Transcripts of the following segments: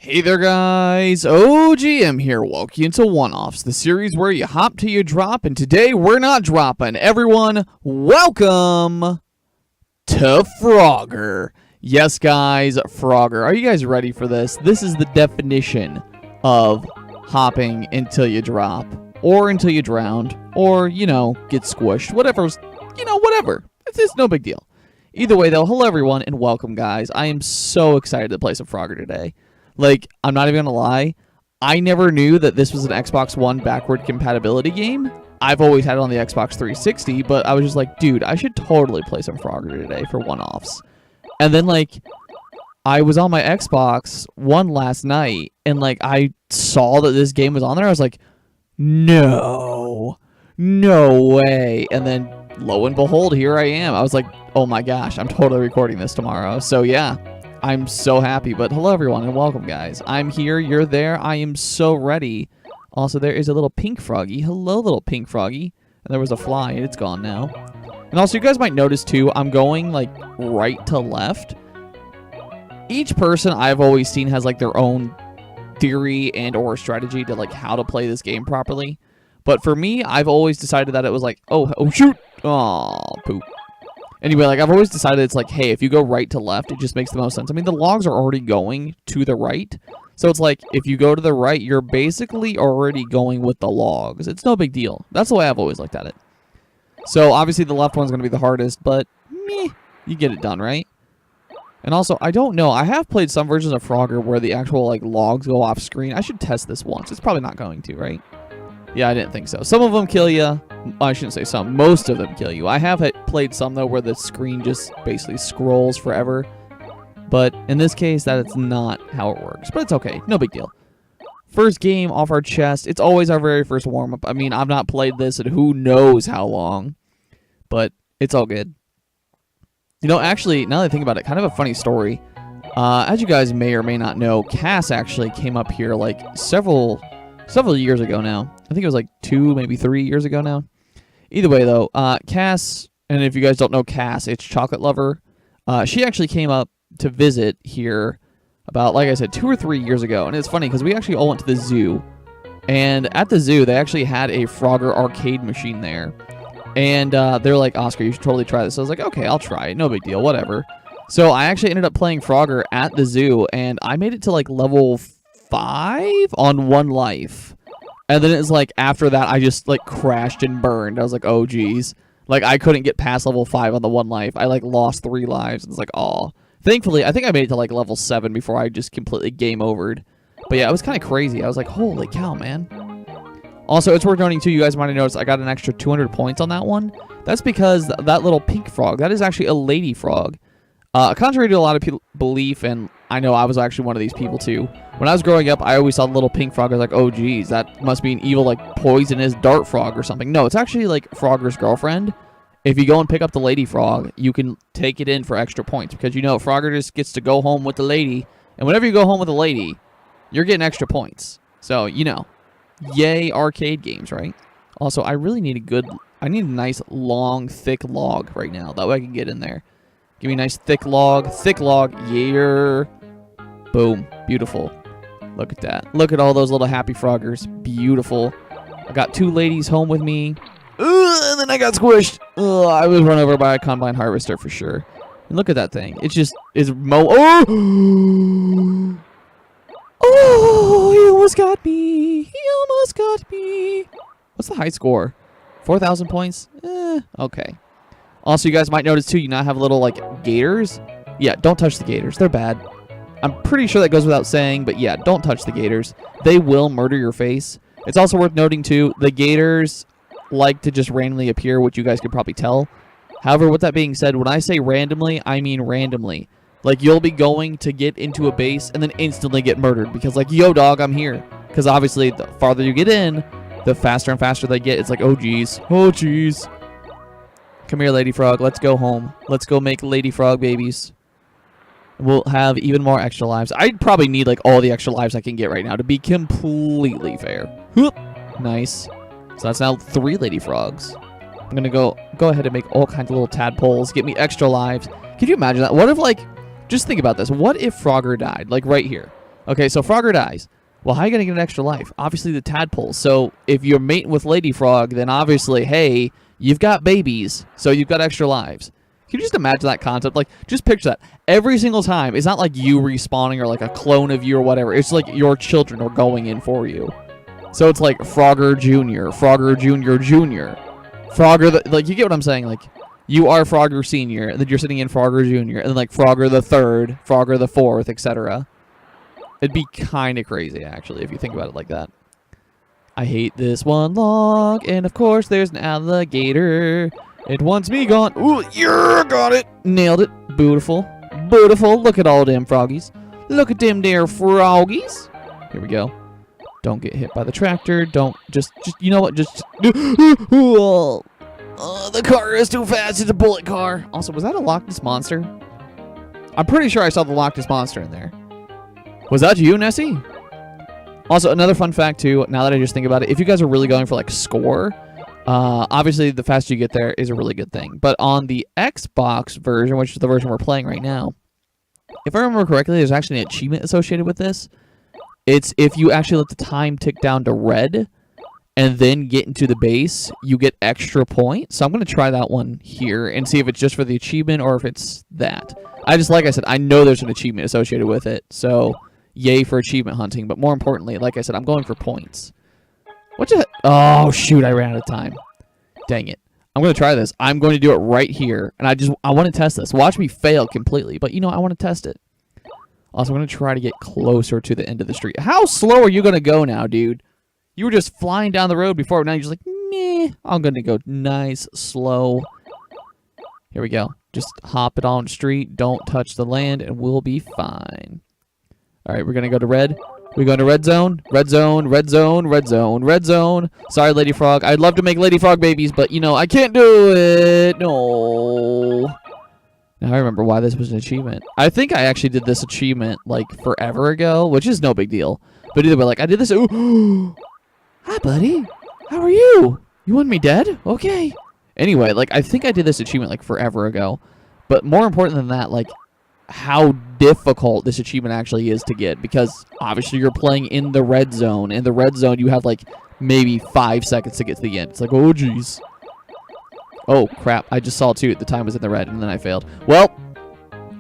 Hey there guys, OGM here, welcome into One-Offs, the series where you hop till you drop, and today we're not dropping. Everyone, welcome to Frogger. Yes guys, Frogger. Are you guys ready for this? This is the definition of hopping until you drop, or until you drown, or, you know, get squished, whatever's, whatever. It's no big deal. Either way though, hello everyone, and welcome guys. I am so excited to play some Frogger today. Like, I'm not even gonna lie, I never knew that this was an Xbox One backward compatibility game. I've always had it on the Xbox 360, but I was just like, dude, I should totally play some Frogger today for one-offs. And then, like, I was on my Xbox One last night, and, like, I saw that this game was on there. I was like, no way. And then, lo and behold, here I am. I was like, oh my gosh, I'm totally recording this tomorrow. So, yeah. I'm so happy, but hello everyone and welcome guys. I'm here, you're there, I am so ready. Also, there is a little pink froggy. Hello, little pink froggy. And there was a fly, and it's gone now. And also, you guys might notice too, I'm going like right to left. Each person I've always seen has like their own theory and or strategy to like how to play this game properly. But for me, I've always decided that it was like, oh shoot, oh poop. Anyway, like, I've always decided it's like, hey, if you go right to left, it just makes the most sense. I mean, the logs are already going to the right. So it's like, if you go to the right, you're basically already going with the logs. It's no big deal. That's the way I've always looked at it. So, obviously, the left one's going to be the hardest, but, meh, you get it done, right? And also, I don't know. I have played some versions of Frogger where the actual, like, logs go off screen. I should test this once. It's probably not going to, right? Yeah, I didn't think so. Some of them kill you. I shouldn't say some. Most of them kill you. I have played some, though, where the screen just basically scrolls forever. But in this case, that is not how it works. But it's okay. No big deal. First game off our chest. It's always our very first warm-up. I mean, I've not played this in who knows how long. But it's all good. You know, actually, now that I think about it, kind of a funny story. As you guys may or may not know, Cass actually came up here, like, several years ago now. I think it was like 2, maybe 3 years ago now. Either way, though, Cass, and if you guys don't know Cass, it's Chocolate Lover. She actually came up to visit here about, like I said, 2 or 3 years ago. And it's funny because we actually all went to the zoo. And at the zoo, they actually had a Frogger arcade machine there. And they're like, Oscar, you should totally try this. So I was like, okay, I'll try it. No big deal, whatever. So I actually ended up playing Frogger at the zoo. And I made it to like level 5 on 1 life. And then it's like, after that, I just, like, crashed and burned. I was like, oh, geez. Like, I couldn't get past level 5 on the 1 life. I, like, lost 3 lives. It's like, aw. Thankfully, I think I made it to, like, level 7 before I just completely game overed. But, yeah, it was kind of crazy. I was like, holy cow, man. Also, it's worth noting, too, you guys might have noticed I got an extra 200 points on that one. That's because that little pink frog, that is actually a lady frog. Contrary to a lot of people belief, and I know I was actually one of these people too. When I was growing up, I always saw the little pink frog. I was like, oh geez, that must be an evil, like, poisonous dart frog or something. No, it's actually like Frogger's girlfriend. If you go and pick up the lady frog, you can take it in for extra points because, you know, Frogger just gets to go home with the lady. And whenever you go home with a lady, you're getting extra points. So, you know, yay arcade games, right? Also, I really need I need a nice, long, thick log right now. That way I can get in there. Give me a nice thick log, yeah. Boom, beautiful. Look at that. Look at all those little happy Froggers. Beautiful. I got 2 ladies home with me. And then I got squished. I was run over by a combine harvester for sure. And look at that thing. It's just, oh! Oh, he almost got me. What's the high score? 4,000 points? Okay. Also, you guys might notice, too, you now have little, like, gators. Yeah, don't touch the gators. They're bad. I'm pretty sure that goes without saying, but yeah, don't touch the gators. They will murder your face. It's also worth noting, too, the gators like to just randomly appear, which you guys could probably tell. However, with that being said, when I say randomly, I mean randomly. Like, you'll be going to get into a base and then instantly get murdered because, like, yo, dog, I'm here. Because, obviously, the farther you get in, the faster and faster they get. It's like, oh, geez. Oh, geez. Come here, Lady Frog. Let's go home. Let's go make Lady Frog babies. We'll have even more extra lives. I'd probably need, like, all the extra lives I can get right now to be completely fair. Whoop. Nice. So that's now 3 Lady Frogs. I'm going to go ahead and make all kinds of little tadpoles. Get me extra lives. Could you imagine that? What if, like, just think about this. What if Frogger died? Like, right here. Okay, so Frogger dies. Well, how are you going to get an extra life? Obviously, the tadpoles. So if you're mating with Lady Frog, then obviously, hey, you've got babies, so you've got extra lives. Can you just imagine that concept? Like, just picture that. Every single time, it's not like you respawning or like a clone of you or whatever. It's like your children are going in for you. So it's like Frogger Jr., Frogger Jr. Jr., Frogger, like, you get what I'm saying? Like, you are Frogger Sr., and then you're sitting in Frogger Jr., and then like Frogger the 3rd, Frogger the 4th, etc. It'd be kind of crazy, actually, if you think about it like that. I hate this one log, and of course there's an alligator. It wants me gone. Ooh, yeah, got it. Nailed it. Beautiful. Beautiful. Look at all them froggies. Look at them there froggies. Here we go. Don't get hit by the tractor. Don't, just you know what, just the car is too fast. It's a bullet car. Also, was that a Loch Ness Monster? I'm pretty sure I saw the Loch Ness Monster in there. Was that you, Nessie? Also, another fun fact, too, now that I just think about it, if you guys are really going for, like, score, obviously the faster you get there is a really good thing. But on the Xbox version, which is the version we're playing right now, if I remember correctly, there's actually an achievement associated with this. It's if you actually let the time tick down to red and then get into the base, you get extra points. So I'm going to try that one here and see if it's just for the achievement or if it's that. Like I said, I know there's an achievement associated with it, so yay for achievement hunting. But more importantly, like I said, I'm going for points. Oh, shoot, I ran out of time. Dang it. I'm going to try this. I'm going to do it right here, and I want to test this. Watch me fail completely, but, you know, I want to test it. Also, I'm going to try to get closer to the end of the street. How slow are you going to go now, dude? You were just flying down the road before, now you're just like, meh. I'm going to go nice, slow. Here we go. Just hop it on the street. Don't touch the land, and we'll be fine. All right, we're going to go to red. We go to red zone. Red zone, red zone, red zone, red zone. Sorry, Lady Frog. I'd love to make Lady Frog babies, but, you know, I can't do it. No. Now I remember why this was an achievement. I think I actually did this achievement, like, forever ago, which is no big deal. But either way, like, I did this. Ooh. Hi, buddy. How are you? You want me dead? Okay. Anyway, like, I think I did this achievement, like, forever ago. But more important than that, like, how difficult this achievement actually is to get. Because, obviously, you're playing in the red zone. In the red zone, you have, like, maybe 5 seconds to get to the end. It's like, oh, jeez. Oh, crap. I just saw, too. The time was in the red, and then I failed. Well,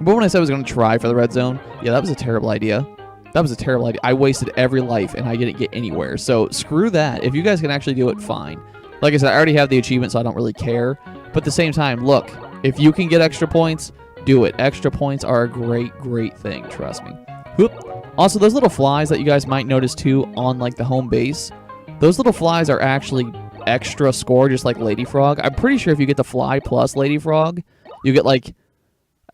but when I said I was going to try for the red zone, yeah, that was a terrible idea. That was a terrible idea. I wasted every life, and I didn't get anywhere. So, screw that. If you guys can actually do it, fine. Like I said, I already have the achievement, so I don't really care. But at the same time, look, if you can get extra points, do it. Extra points are a great, great thing. Trust me. Whoop. Also, those little flies that you guys might notice, too, on, like, the home base, those little flies are actually extra score, just like Lady Frog. I'm pretty sure if you get the fly plus Lady Frog, you get, like,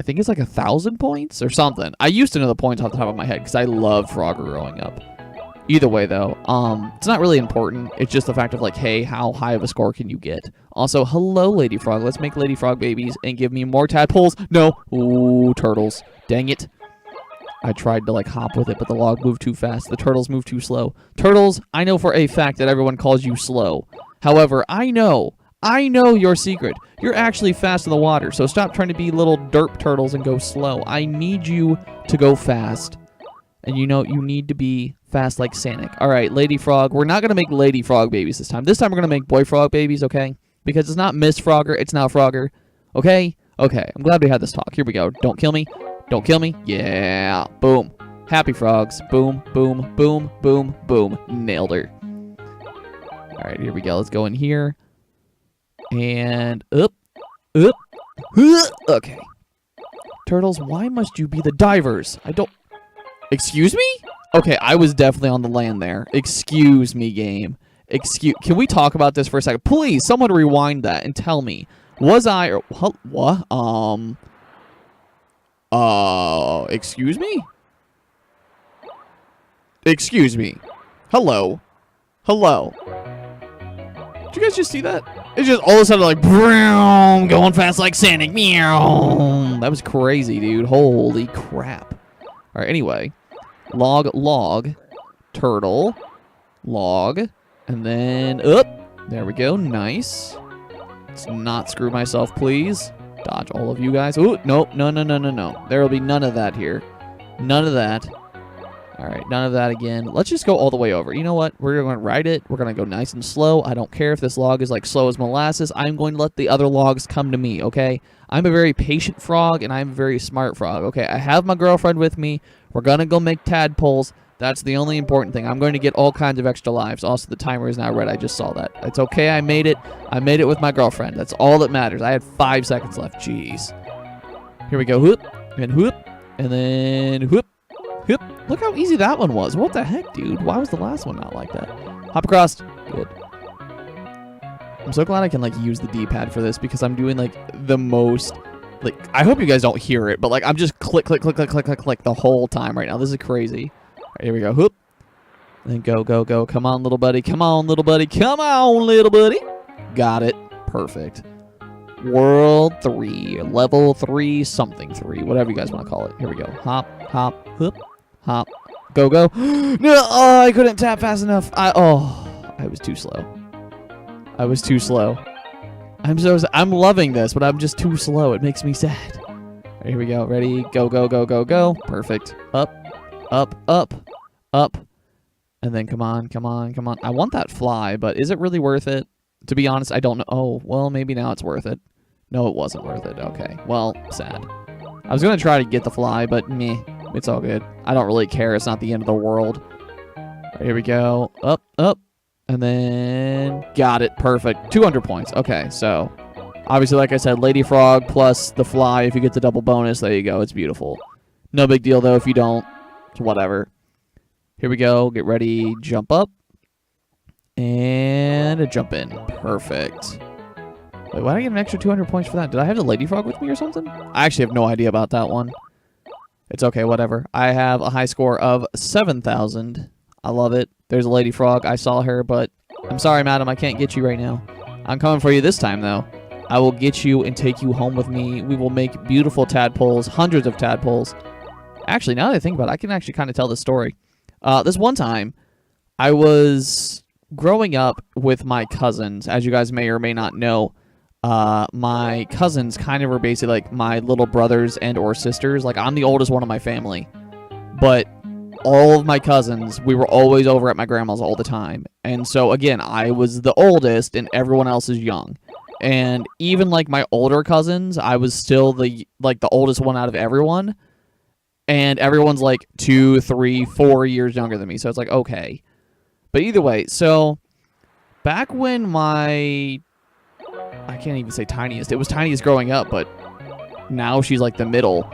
I think it's like 1,000 points or something. I used to know the points off the top of my head because I loved Frogger growing up. Either way, though, it's not really important. It's just the fact of, like, hey, how high of a score can you get? Also, hello, Lady Frog. Let's make Lady Frog babies and give me more tadpoles. No. Ooh, turtles. Dang it. I tried to, like, hop with it, but the log moved too fast. The turtles moved too slow. Turtles, I know for a fact that everyone calls you slow. However, I know your secret. You're actually fast in the water, so stop trying to be little derp turtles and go slow. I need you to go fast. And you know, you need to be fast like Sonic. All right, Lady Frog. We're not going to make Lady Frog babies this time. This time we're going to make Boy Frog babies, okay? Because it's not Miss Frogger, it's now Frogger. Okay? Okay, I'm glad we had this talk. Here we go. Don't kill me. Don't kill me. Yeah. Boom. Happy frogs. Boom, boom, boom, boom, boom. Nailed her. All right, here we go. Let's go in here. And up. Okay. Turtles, why must you be the divers? I don't... Excuse me? Okay, I was definitely on the land there. Excuse me, game. Can we talk about this for a second? Please, someone rewind that and tell me. Was I... Or, what? Excuse me? Excuse me. Hello. Hello. Did you guys just see that? It's just all of a sudden like, broom, going fast like Sonic. Meow. That was crazy, dude. Holy crap. All right, anyway. Log, turtle, log, and then up. There we go. Nice. Let's not screw myself, please. Dodge all of you guys. Ooh, nope. No. There will be none of that here. None of that. All All right, none of that again. Let's just go all the way over. You know what? We're going to ride it. We're going to go nice and slow. I don't care if this log is like slow as molasses. I'm going to let the other logs come to me, okay? I'm a very patient frog, and I'm a very smart frog, okay? I have my girlfriend with me. We're going to go make tadpoles. That's the only important thing. I'm going to get all kinds of extra lives. Also, the timer is now red. I just saw that. It's okay. I made it. I made it with my girlfriend. That's all that matters. I had 5 seconds left. Jeez. Here we go. Whoop. And whoop. And then whoop. Whoop. Look how easy that one was. What the heck, dude? Why was the last one not like that? Hop across. Good. I'm so glad I can, like, use the D-pad for this because I'm doing, like, the most... Like, I hope you guys don't hear it, but, like, I'm just click, click, click, click, click, click, click the whole time right now. This is crazy. All right, here we go. Whoop. And then go, go, go. Come on, little buddy. Come on, little buddy. Come on, little buddy. Got it. Perfect. World 3. Level 3 something 3. Whatever you guys want to call it. Here we go. Hop, hop, whoop. Hop. Go, go. No, oh, I couldn't tap fast enough. I was too slow. I was too slow. I'm loving this, but I'm just too slow. It makes me sad. Right, here we go. Ready? Go, go, go, go, go. Perfect. Up, up, up, up. And then come on, come on, come on. I want that fly, but is it really worth it? To be honest, I don't know. Oh, well, maybe now it's worth it. No, it wasn't worth it. Okay. Well, sad. I was going to try to get the fly, but meh. It's all good. I don't really care. It's not the end of the world. Right, here we go. Up, up. And then got it. Perfect. 200 points. Okay, so obviously, like I said, Lady Frog plus the fly. If you get the double bonus, there you go. It's beautiful. No big deal, though, if you don't. It's whatever. Here we go. Get ready. Jump up. And a jump in. Perfect. Wait, why did I get an extra 200 points for that? Did I have the Lady Frog with me or something? I actually have no idea about that one. It's okay, whatever. I have a high score of 7,000. I love it. There's a Lady Frog. I saw her, but I'm sorry, madam. I can't get you right now. I'm coming for you this time, though. I will get you and take you home with me. We will make beautiful tadpoles, hundreds of tadpoles. Actually, now that I think about it, I can actually kind of tell this story. This one time, I was growing up with my cousins. As you guys may or may not know, my cousins kind of were basically like my little brothers and or sisters. Like, I'm the oldest one of my family, but all of my cousins, we were always over at my grandma's all the time. And so again, I was the oldest and everyone else is young. And even like my older cousins, I was still the oldest one out of everyone. And everyone's like 2, 3, 4 years younger than me. So it's like, okay. But either way, so back when I can't even say tiniest. It was tiniest growing up, but now she's like the middle.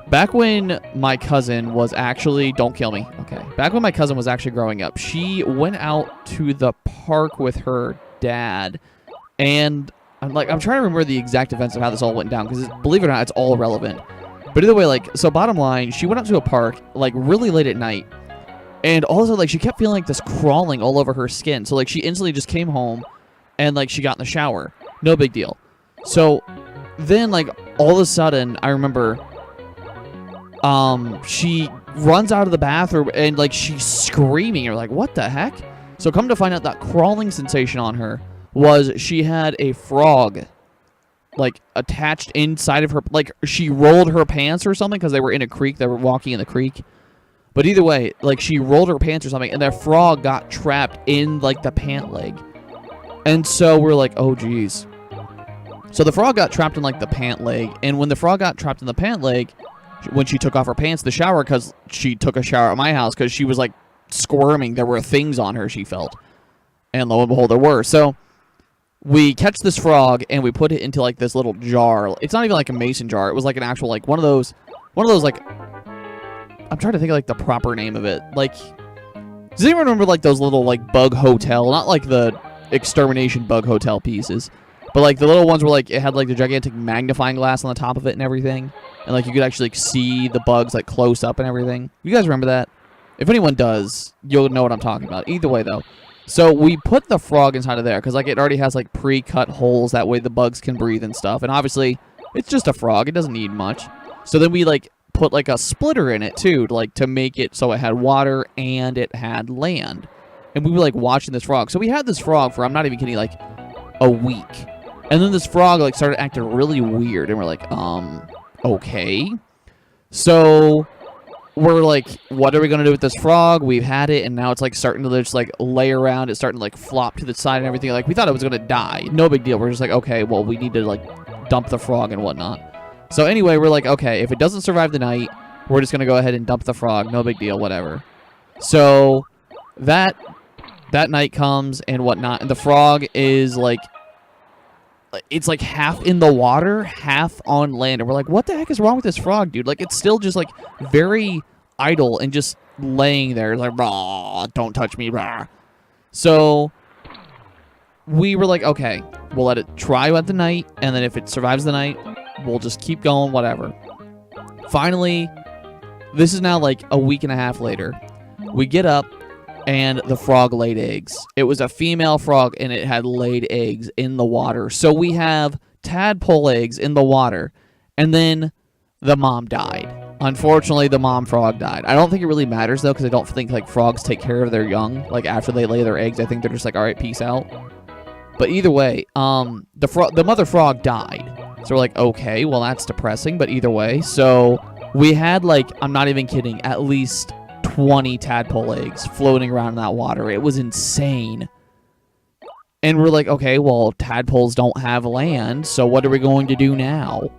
Back when my cousin was actually... Don't kill me. Okay. Back when my cousin was actually growing up, she went out to the park with her dad. And I'm trying to remember the exact events of how this all went down, because believe it or not, it's all irrelevant. But either way, like, so bottom line, she went out to a park, like, really late at night. And also, like, she kept feeling like this crawling all over her skin. So, like, she instantly just came home and, like, she got in the shower. No big deal. So then, like, all of a sudden, I remember she runs out of the bathroom and, like, she's screaming. You're like, what the heck? So come to find out, that crawling sensation on her was she had a frog, like, attached inside of her. Like, she rolled her pants or something because they were in a creek. They were walking in the creek. But either way, like, she rolled her pants or something, and that frog got trapped in, like, the pant leg. And so we're like, oh, geez. So the frog got trapped in, like, the pant leg. And when the frog got trapped in the pant leg, when she took off her pants, the shower, because she took a shower at my house, because she was, like, squirming. There were things on her, she felt. And lo and behold, there were. So we catch this frog, and we put it into, like, this little jar. It's not even, like, a mason jar. It was, like, an actual, like, one of those, like... I'm trying to think of, like, the proper name of it. Like, does anyone remember, like, those little, like, bug hotel? Not, like, the extermination bug hotel pieces. But, like, the little ones where, like, it had, like, the gigantic magnifying glass on the top of it and everything. And, like, you could actually, like, see the bugs, like, close up and everything. You guys remember that? If anyone does, you'll know what I'm talking about. Either way, though. So we put the frog inside of there because, like, it already has, like, pre-cut holes. That way the bugs can breathe and stuff. And obviously, it's just a frog. It doesn't need much. So then we, like, put, like, a splitter in it, too, like, to make it so it had water and it had land. And we were, like, watching this frog. So we had this frog for, I'm not even kidding, like, a week. And then this frog, like, started acting really weird. And we're like, okay. So we're like, what are we gonna do with this frog? We've had it, and now it's like starting to just like lay around. It's starting to like flop to the side and everything. Like we thought it was gonna die. No big deal. We're just like, okay, well we need to like dump the frog and whatnot. So anyway, we're like, okay, if it doesn't survive the night, we're just gonna go ahead and dump the frog. No big deal, whatever. So that night comes and whatnot, and the frog is like, it's like half in the water, half on land. And we're like, what the heck is wrong with this frog, dude? Like, it's still just like very idle and just laying there. Like, rah, don't touch me, rah. So we were like, okay, we'll let it try at the night. And then if it survives the night, we'll just keep going, whatever. Finally, this is now like a week and a half later. We get up. And the frog laid eggs. It was a female frog, and it had laid eggs in the water. So we have tadpole eggs in the water, and then the mom died. Unfortunately, the mom frog died. I don't think it really matters, though, because I don't think like frogs take care of their young. Like, after they lay their eggs, I think they're just like, all right, peace out. But either way, the mother frog died. So we're like, okay, well, that's depressing, but either way. So we had, like, I'm not even kidding, at least 20 tadpole eggs floating around in that water. It was insane. And we're like, okay, well, tadpoles don't have land, so what are we going to do now?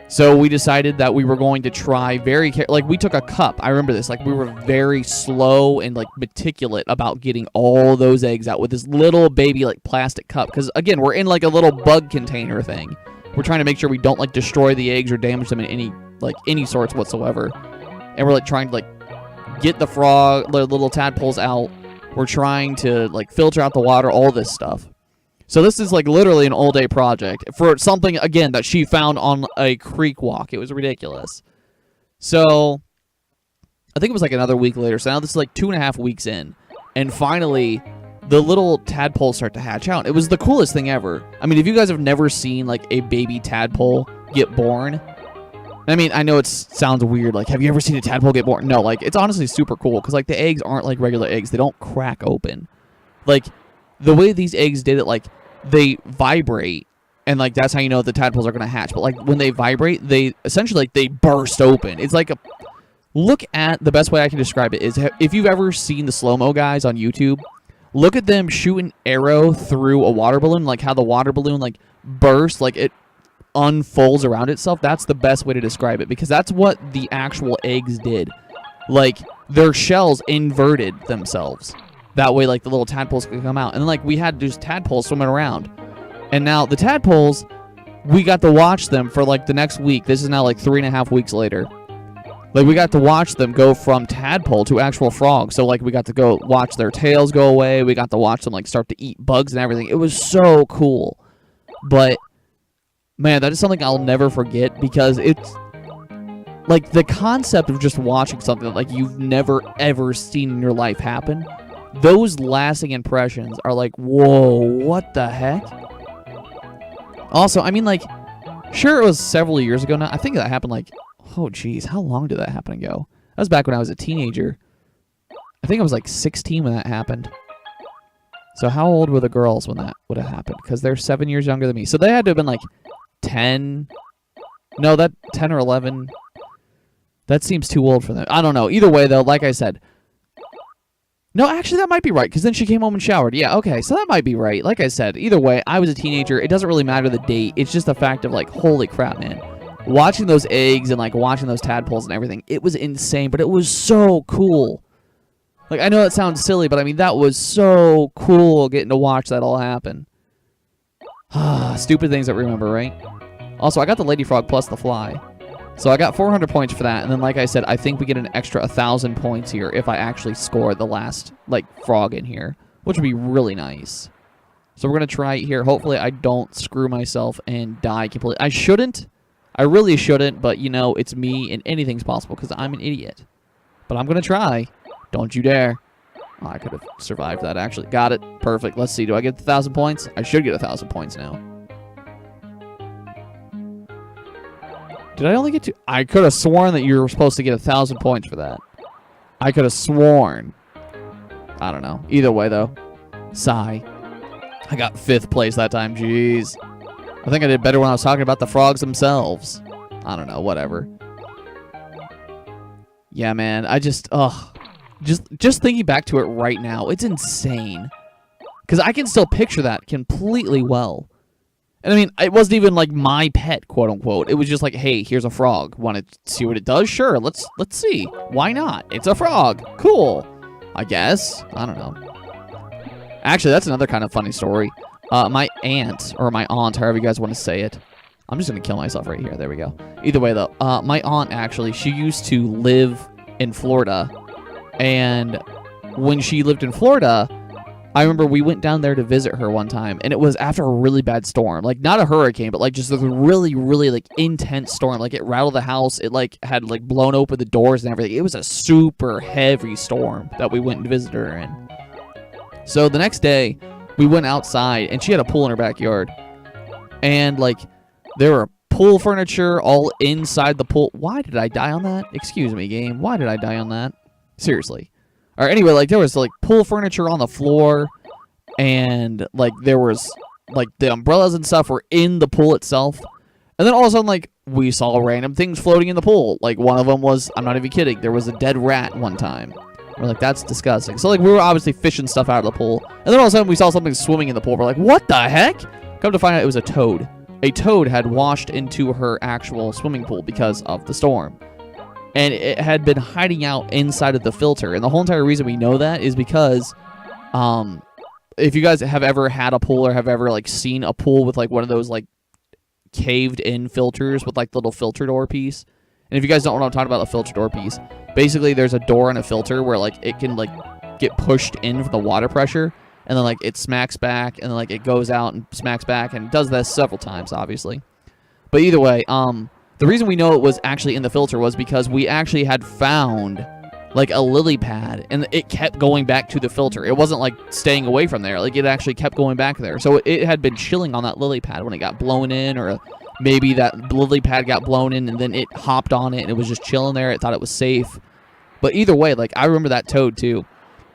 So we decided that we were going to try like, we took a cup. I remember this. Like, we were very slow and, like, meticulous about getting all those eggs out with this little baby, like, plastic cup. Because, again, we're in, like, a little bug container thing. We're trying to make sure we don't, like, destroy the eggs or damage them in any sorts whatsoever. And we're, like, trying to, like, get the little tadpoles out. We're trying to, like, filter out the water, all this stuff. So this is, like, literally an all-day project for something, again, that she found on a creek walk. It was ridiculous. So I think it was, like, another week later. So now this is, like, 2.5 weeks in. And finally, the little tadpoles start to hatch out. It was the coolest thing ever. I mean, if you guys have never seen, like, a baby tadpole get born... I mean, I know it sounds weird. Like, have you ever seen a tadpole get born? No, like, it's honestly super cool. Because, like, the eggs aren't like regular eggs. They don't crack open. Like, the way these eggs did it, like, they vibrate. And, like, that's how you know the tadpoles are going to hatch. But, like, when they vibrate, they essentially, like, they burst open. It's like a... Look at... The best way I can describe it is, if you've ever seen the slow-mo guys on YouTube, look at them shoot an arrow through a water balloon. Like, how the water balloon, like, bursts. Like, it unfolds around itself. That's the best way to describe it, because that's what the actual eggs did. Like, their shells inverted themselves. That way, like, the little tadpoles could come out. And then, like, we had just tadpoles swimming around. And now the tadpoles, we got to watch them for, like, the next week. This is now, like, 3.5 weeks later. Like, we got to watch them go from tadpole to actual frogs. So, like, we got to go watch their tails go away. We got to watch them, like, start to eat bugs and everything. It was so cool. But man, that is something I'll never forget, because it's, like, the concept of just watching something that, like, you've never, ever seen in your life happen, those lasting impressions are like, whoa, what the heck? Also, I mean, like, sure, it was several years ago now. I think that happened, like, oh, geez, how long did that happen ago? That was back when I was a teenager. I think I was, like, 16 when that happened. So how old were the girls when that would have happened? Because they're 7 years younger than me. So they had to have been, like, 10. No, that 10 or 11. That seems too old for them. I don't know. Either way, though, like I said. No, actually, that might be right, because then she came home and showered. Yeah, okay, so that might be right. Like I said, either way, I was a teenager. It doesn't really matter the date. It's just the fact of, like, holy crap, man. Watching those eggs and, like, watching those tadpoles and everything, it was insane, but it was so cool. Like, I know it sounds silly, but, I mean, that was so cool getting to watch that all happen. Stupid things that we remember, right? Also, I got the Lady Frog plus the Fly. So I got 400 points for that. And then, like I said, I think we get an extra 1,000 points here if I actually score the last, like, frog in here, which would be really nice. So we're going to try it here. Hopefully I don't screw myself and die completely. I shouldn't. I really shouldn't, but, you know, it's me and anything's possible because I'm an idiot. But I'm going to try. Don't you dare. Oh, I could have survived that, actually. Got it. Perfect. Let's see. Do I get 1,000 points? I should get 1,000 points now. Did I only get to... I could have sworn that you were supposed to get 1,000 points for that. I could have sworn. I don't know. Either way, though. Sigh. I got 5th place that time. Jeez. I think I did better when I was talking about the frogs themselves. I don't know. Whatever. Yeah, man. I just thinking back to it right now, it's insane. Because I can still picture that completely well. And I mean, it wasn't even like my pet, quote unquote. It was just like, hey, here's a frog. Want to see what it does? Sure, let's see. Why not? It's a frog. Cool. I guess. I don't know. Actually, that's another kind of funny story. My aunt, or my aunt, however you guys want to say it. I'm just going to kill myself right here. There we go. Either way, though, my aunt, actually, she used to live in Florida. And when she lived in Florida, I remember we went down there to visit her one time, and it was after a really bad storm. Like, not a hurricane, but, like, just a really, really, like, intense storm. Like, it rattled the house. It, like, had, like, blown open the doors and everything. It was a super heavy storm that we went and visited her in. So the next day, we went outside, and she had a pool in her backyard. And, like, there were pool furniture all inside the pool. Why did I die on that? Excuse me, game. Why did I die on that? Seriously. Or anyway, like, there was, like, pool furniture on the floor, and, like, there was, like, the umbrellas and stuff were in the pool itself. And then all of a sudden, like, we saw random things floating in the pool. Like, one of them was, I'm not even kidding, there was a dead rat one time. We're like, that's disgusting. So, like, we were obviously fishing stuff out of the pool. And then all of a sudden, we saw something swimming in the pool. We're like, what the heck? Come to find out, it was a toad. A toad had washed into her actual swimming pool because of the storm. And it had been hiding out inside of the filter. And the whole entire reason we know that is because if you guys have ever had a pool or have ever, like, seen a pool with, like, one of those, like, caved-in filters with, like, the little filter door piece. And if you guys don't know what I'm talking about, a filter door piece, basically there's a door and a filter where, like, it can, like, get pushed in for the water pressure. And then, like, it smacks back, and then, like, it goes out and smacks back. And it does this several times, obviously. But either way, the reason we know it was actually in the filter was because we actually had found, like, a lily pad, and it kept going back to the filter. It wasn't, like, staying away from there. Like, it actually kept going back there. So it had been chilling on that lily pad when it got blown in, or maybe that lily pad got blown in, and then it hopped on it, and it was just chilling there. It thought it was safe. But either way, like, I remember that toad, too.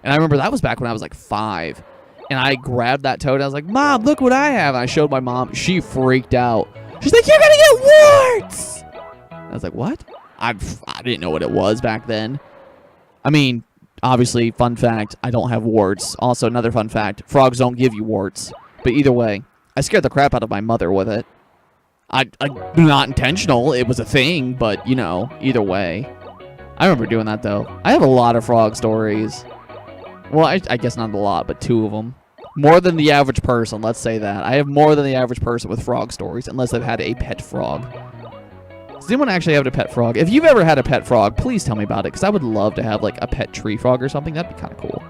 And I remember that was back when I was, like, 5. And I grabbed that toad, and I was like, Mom, look what I have. And I showed my mom. She freaked out. She's like, you're gonna get warts! I was like, what? I didn't know what it was back then. I mean, obviously, fun fact, I don't have warts. Also, another fun fact, frogs don't give you warts. But either way, I scared the crap out of my mother with it. I not intentional, it was a thing, but, you know, either way. I remember doing that, though. I have a lot of frog stories. Well, I guess not a lot, but 2 of them. More than the average person, let's say that. I have more than the average person with frog stories, unless they've had a pet frog. Does anyone actually have a pet frog? If you've ever had a pet frog, please tell me about it, because I would love to have, like, a pet tree frog or something. That'd be kind of cool.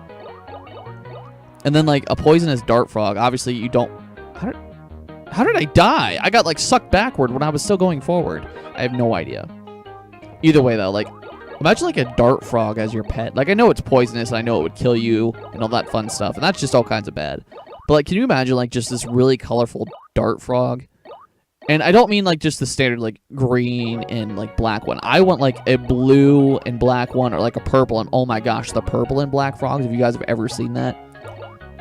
And then, like, a poisonous dart frog. Obviously, you don't... How did I die? I got, like, sucked backward when I was still going forward. I have no idea. Either way, though, like, imagine, like, a dart frog as your pet. Like, I know it's poisonous, and I know it would kill you, and all that fun stuff, and that's just all kinds of bad. But, like, can you imagine, like, just this really colorful dart frog? And I don't mean, like, just the standard, like, green and, like, black one. I want, like, a blue and black one, or, like, a purple, and oh my gosh, the purple and black frogs, if you guys have ever seen that.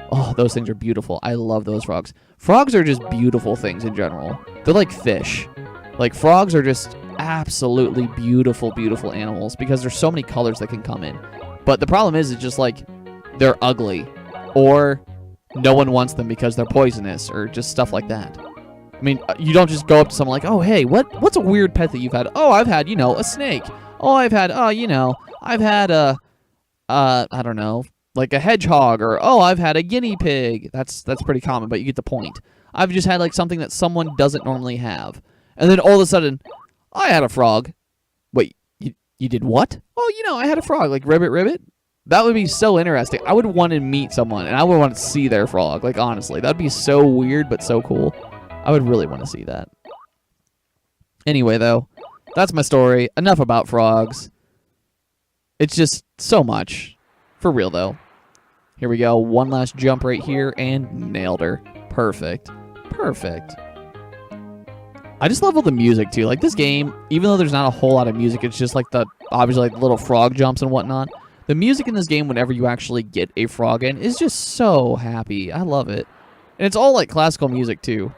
Oh, those things are beautiful. I love those frogs. Frogs are just beautiful things in general. They're like fish. Like, frogs are just absolutely beautiful, beautiful animals because there's so many colors that can come in. But the problem is, it's just, like, they're ugly. Or no one wants them because they're poisonous or just stuff like that. I mean, you don't just go up to someone like, oh, hey, what's a weird pet that you've had? Oh, I've had, you know, a snake. Oh, I've had, I've had I don't know, like a hedgehog, or, oh, I've had a guinea pig. That's pretty common, but you get the point. I've just had, like, something that someone doesn't normally have. And then all of a sudden, I had a frog. Wait, you did what? Oh, you know, I had a frog, like Ribbit. That would be so interesting. I would want to meet someone, and I would want to see their frog. Like, honestly, that'd be so weird, but so cool. I would really want to see that. Anyway, though, that's my story. Enough about frogs. It's just so much. For real, though. Here we go. One last jump right here, and nailed her. Perfect. I just love all the music, too. Like, this game, even though there's not a whole lot of music, it's just, like, obviously, like, little frog jumps and whatnot. The music in this game, whenever you actually get a frog in, is just so happy. I love it. And it's all, like, classical music, too.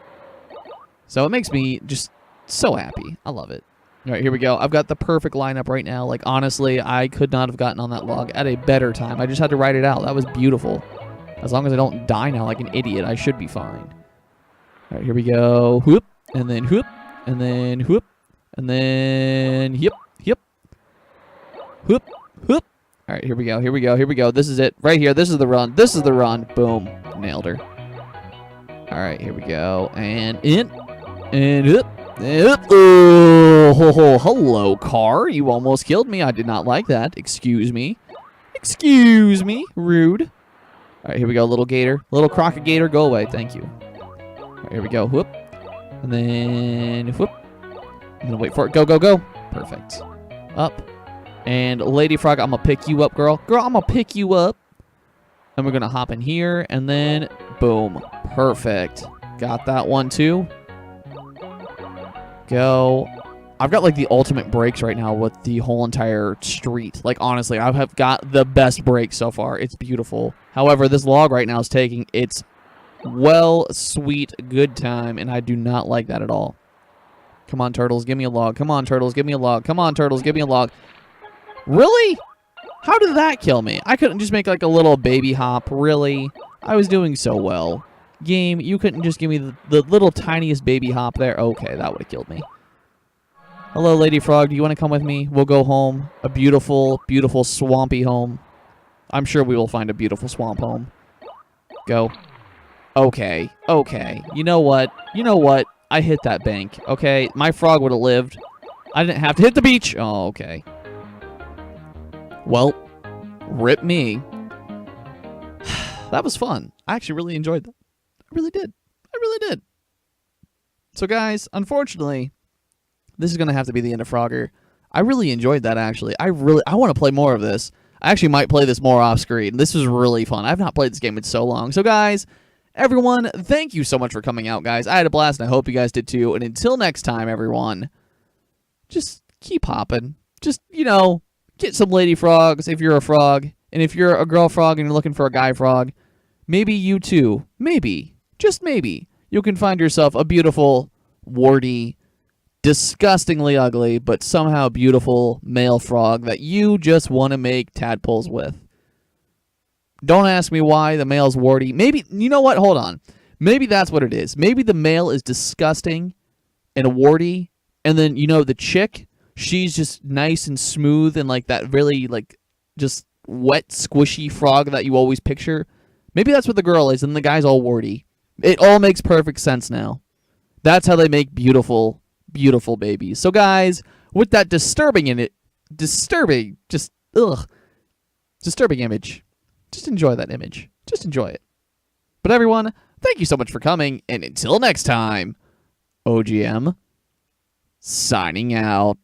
So it makes me just so happy. I love it. All right, here we go. I've got the perfect lineup right now. Like, honestly, I could not have gotten on that log at a better time. I just had to ride it out. That was beautiful. As long as I don't die now like an idiot, I should be fine. All right, here we go. Whoop, and then whoop, and then whoop, and then yep, yep. Whoop, whoop. All right, here we go, here we go, here we go. This is it. Right here. This is the run. This is the run. Boom. Nailed her. All right, here we go. And in. And up. And up. Oh, ho, ho. Hello, car. You almost killed me. I did not like that. Excuse me. Excuse me. Rude. All right, here we go. Little gator. Little crockett gator. Go away. Thank you. All right, here we go. Whoop. And then whoop. I'm going to wait for it. Go, go, go. Perfect. Up. And Lady Frog, I'm going to pick you up, girl. Girl, I'm going to pick you up. And we're going to hop in here. And then, boom. Perfect. Got that one, too. Go. I've got, like, the ultimate brakes right now with the whole entire street. Like, honestly, I have got the best brakes so far. It's beautiful. However, this log right now is taking its sweet, good time. And I do not like that at all. Come on, turtles. Give me a log. Come on, turtles. Give me a log. Come on, turtles. Give me a log. Really? How did that kill me? I couldn't just make like a little baby hop. Really? I was doing so well. Game, you couldn't just give me the little tiniest baby hop there? Okay, that would have killed me. Hello, Lady Frog. Do you want to come with me? We'll go home. A beautiful, beautiful swampy home. I'm sure we will find a beautiful swamp home. Go. Okay. Okay. You know what? You know what? I hit that bank. Okay? My frog would have lived. I didn't have to hit the beach. Oh, okay. Well, rip me. That was fun. I actually really enjoyed that. I really did. I really did. So, guys, unfortunately, this is going to have to be the end of Frogger. I really enjoyed that, actually. I want to play more of this. I actually might play this more off screen. This was really fun. I've not played this game in so long. So, guys, everyone, thank you so much for coming out, guys. I had a blast, and I hope you guys did too. And until next time, everyone, just keep hopping. Just, you know, get some lady frogs if you're a frog. And if you're a girl frog and you're looking for a guy frog, maybe you too, maybe, just maybe, you can find yourself a beautiful, warty, disgustingly ugly, but somehow beautiful male frog that you just want to make tadpoles with. Don't ask me why the male's warty. Maybe, you know what? Hold on. Maybe that's what it is. Maybe the male is disgusting and warty, and then, you know, the chick, she's just nice and smooth and like that really, like, just wet, squishy frog that you always picture. Maybe that's what the girl is, and the guy's all warty. It all makes perfect sense now. That's how they make beautiful, beautiful babies. So, guys, with that disturbing image, just enjoy that image. Just enjoy it. But everyone, thank you so much for coming, and until next time, OGM signing out.